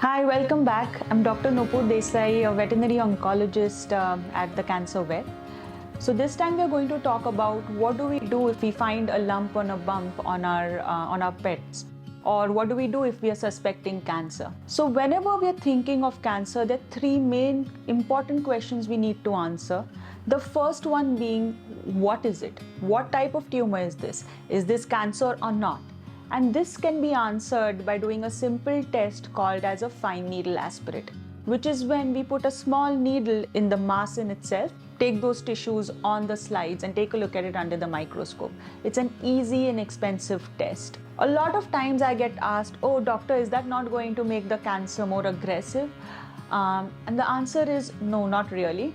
Hi, welcome back. I'm Dr. Noopur Desai, a veterinary oncologist at the Cancer Vet. So this time we're going to talk about what do we do if we find a lump on a bump on our pets, or what do we do if we are suspecting cancer. So whenever we are thinking of cancer, there are three main important questions we need to answer. The first one being, what is it? What type of tumor is this? Is this cancer or not? And this can be answered by doing a simple test called as a fine needle aspirate, which is when we put a small needle in the mass in itself, take those tissues on the slides and take a look at it under the microscope. It's an easy and inexpensive test. A lot of times I get asked, oh doctor, is that not going to make the cancer more aggressive? And the answer is no, not really.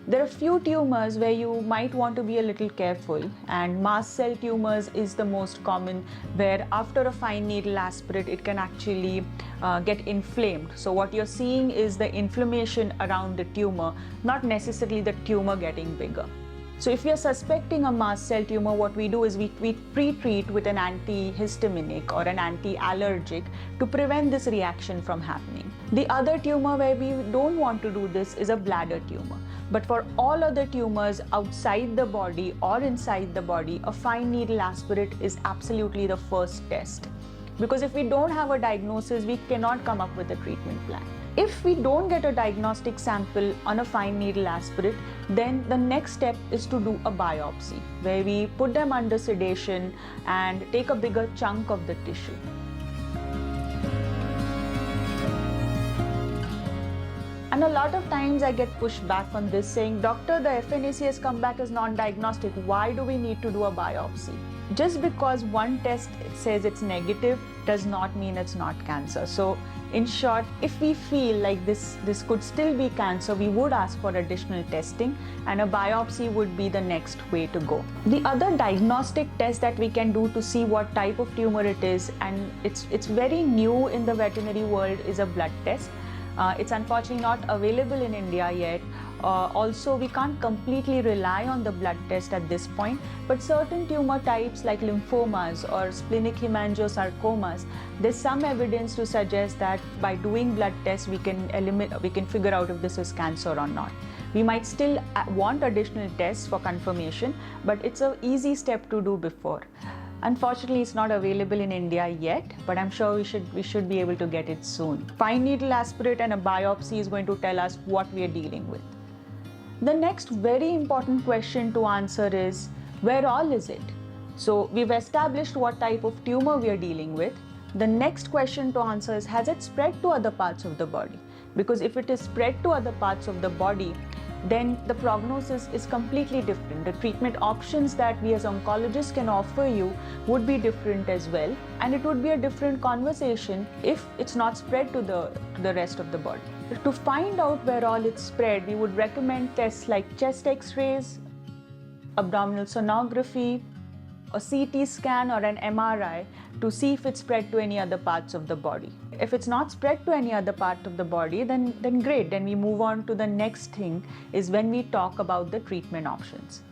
There are few tumors where you might want to be a little careful, and mast cell tumors is the most common, where after a fine needle aspirate it can actually get inflamed. So what you're seeing is the inflammation around the tumor, not necessarily the tumor getting bigger. So if we are suspecting a mast cell tumor, what we do is we pre-treat with an antihistaminic or an anti-allergic to prevent this reaction from happening. The other tumor where we don't want to do this is a bladder tumor. But for all other tumors outside the body or inside the body, a fine needle aspirate is absolutely the first test. Because if we don't have a diagnosis, we cannot come up with a treatment plan. If we don't get a diagnostic sample on a fine needle aspirate, then the next step is to do a biopsy, where we put them under sedation and take a bigger chunk of the tissue. And a lot of times I get pushed back on this, saying, doctor, the FNAC has come back as non-diagnostic. Why do we need to do a biopsy? Just because one test says it's negative does not mean it's not cancer. So in short, if we feel like this could still be cancer, we would ask for additional testing, and a biopsy would be the next way to go. The other diagnostic test that we can do to see what type of tumor it is, and it's very new in the veterinary world, is a blood test. It's unfortunately not available in India yet. Also, we can't completely rely on the blood test at this point, but certain tumor types like lymphomas or splenic hemangiosarcomas, there's some evidence to suggest that by doing blood tests we can figure out if this is cancer or not. We might still want additional tests for confirmation, but it's an easy step to do before. Unfortunately, it's not available in India yet, but I'm sure we should be able to get it soon. Fine needle aspirate and a biopsy is going to tell us what we are dealing with. The next very important question to answer is, where all is it? So we've established what type of tumor we are dealing with. The next question to answer is, has it spread to other parts of the body? Because if it is spread to other parts of the body, then the prognosis is completely different. The treatment options that we as oncologists can offer you would be different as well, and it would be a different conversation if it's not spread to the rest of the body. To find out where all it's spread, we would recommend tests like chest x-rays, abdominal sonography, a CT scan or an MRI to see if it's spread to any other parts of the body. If it's not spread to any other part of the body, then great. Then we move on to the next thing, is when we talk about the treatment options.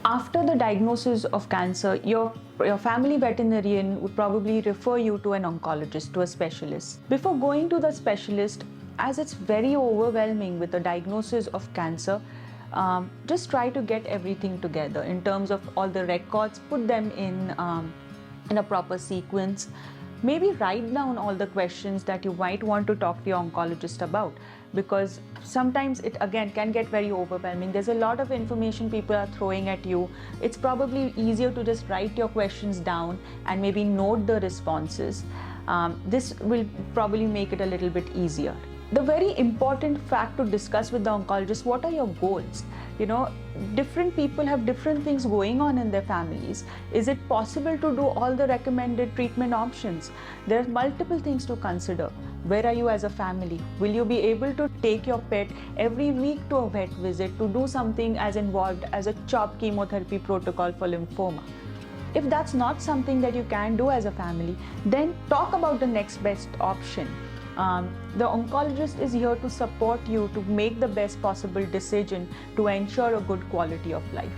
After the diagnosis of cancer, your family veterinarian would probably refer you to an oncologist, to a specialist. Before going to the specialist, as it's very overwhelming with the diagnosis of cancer, just try to get everything together in terms of all the records, put them in a proper sequence. Maybe write down all the questions that you might want to talk to your oncologist about, because sometimes it again can get very overwhelming. There's a lot of information people are throwing at you. It's probably easier to just write your questions down and maybe note the responses. This will probably make it a little bit easier. The very important fact to discuss with the oncologist, what are your goals? Different people have different things going on in their families. Is it possible to do all the recommended treatment options? There are multiple things to consider. Where are you as a family? Will you be able to take your pet every week to a vet visit to do something as involved as a CHOP chemotherapy protocol for lymphoma? If that's not something that you can do as a family, then talk about the next best option. The oncologist is here to support you to make the best possible decision to ensure a good quality of life.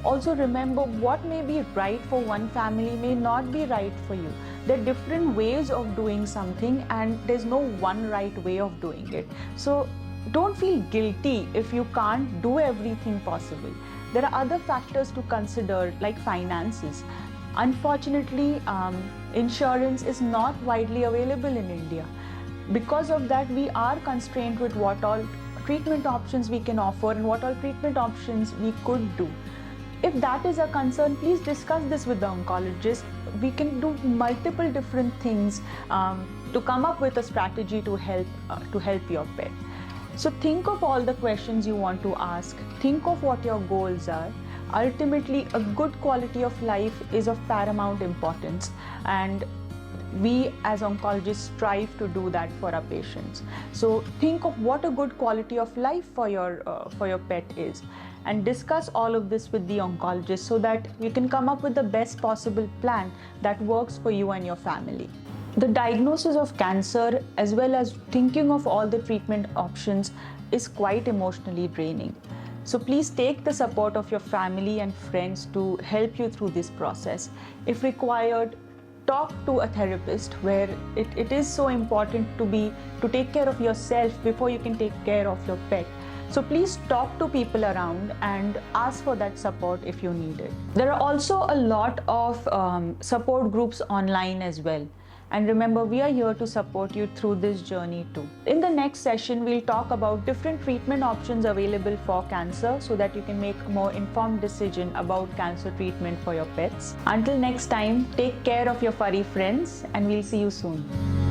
Also remember, what may be right for one family may not be right for you. There are different ways of doing something, and there's no one right way of doing it. So don't feel guilty if you can't do everything possible. There are other factors to consider, like finances. Unfortunately, insurance is not widely available in India. Because of that, we are constrained with what all treatment options we can offer and what all treatment options we could do. If that is a concern, please discuss this with the oncologist. We can do multiple different things to come up with a strategy to help your pet. So think of all the questions you want to ask. Think of what your goals are. Ultimately, a good quality of life is of paramount importance, and we as oncologists strive to do that for our patients. So think of what a good quality of life for your pet is, and discuss all of this with the oncologist so that you can come up with the best possible plan that works for you and your family. The diagnosis of cancer, as well as thinking of all the treatment options, is quite emotionally draining. So please take the support of your family and friends to help you through this process. If required, talk to a therapist, where it is so important to take care of yourself before you can take care of your pet. So please talk to people around and ask for that support if you need it. There are also a lot of support groups online as well. And remember, we are here to support you through this journey too. In the next session, we'll talk about different treatment options available for cancer so that you can make a more informed decision about cancer treatment for your pets. Until next time, take care of your furry friends, and we'll see you soon.